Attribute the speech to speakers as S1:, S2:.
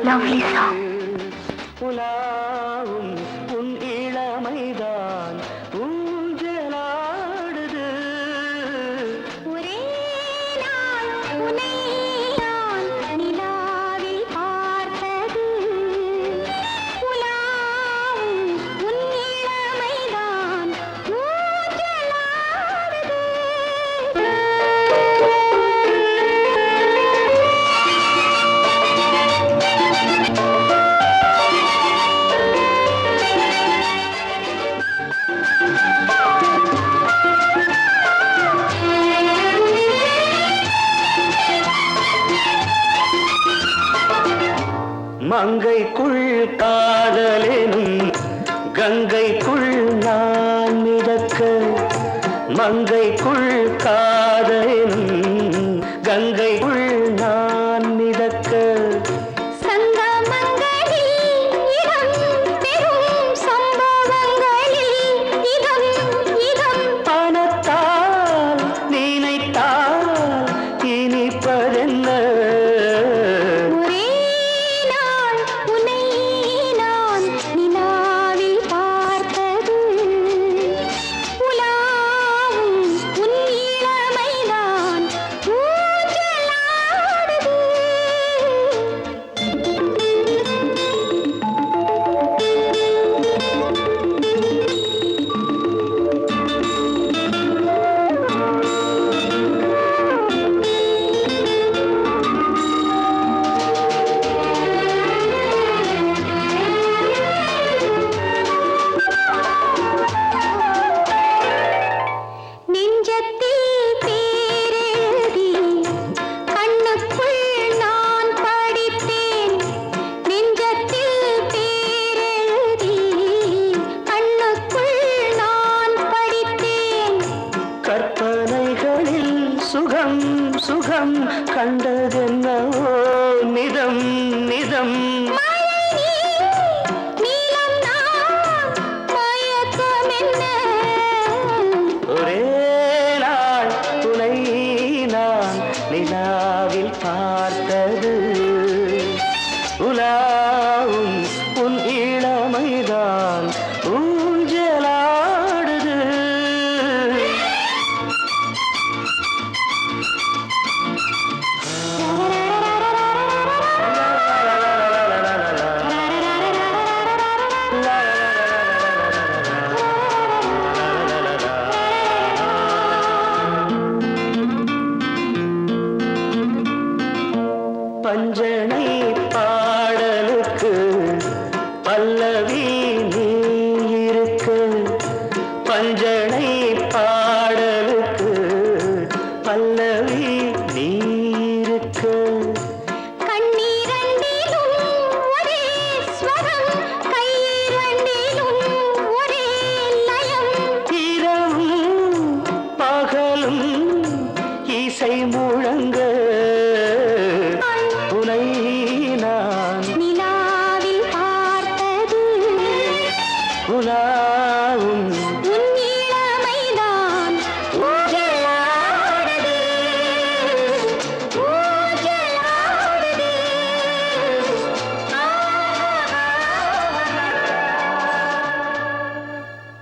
S1: Lovely song.
S2: உலாவும் உன் இளமைதான் ஊஞ்சலாடுது.
S1: ஒரே நாள் உன்னை நான் நிலாவில் பார்த்தது. உலாவும் உன் இளமைதான் ஊஞ்சலாடுது.
S2: மங்கைக்குள் காதலெனும் கங்கைக்குள் நான் மிதக்க, மங்கைக்குள் காதலெனும் கங்கைக்குள் நான் மிதக்க.
S1: சங்கமங்களில் இடம் பெறும் சம்பவங்களில் இதம் இதம்
S2: பணத்தால் நினைத்தால் இனிப்பதென்ன.
S1: ஒரே நாள் உன்னை நான் நிலாவில் பார்த்தது. உலாவும் உன் இளமைதான் ஊஞ்சலாடுது. நெஞ்சத்தில் பேரெழுதி கண்ணுக்குள் நான் படித்தேன். நெஞ்சத்தில் பேரெழுதி கண்ணுக்குள் நான் படித்தேன்.
S2: கற்பனைகளில் சுகம் சுகம் கண்டதென்னவோ நிதம் நிதம்.
S1: மழை நீலம் நான் மயக்கம் என்ன.
S2: ஒரே நாள் துணை நான் நிலாவில் பார்த்தது. உலாவும் உன் இளமைதான் ஊஞ்சலாடுது. பஞ்சனை பாடலுக்கு பல்லவி நீ இருக்க, பஞ்சனை பாடலுக்கு பல்லவி நீ இருக்க.
S1: கண்ணீரண்டிலும் ஒரே ஸ்வரம், கையிரண்டிலும் ஒரே லயம்.
S2: இரவும் பகலும் இசை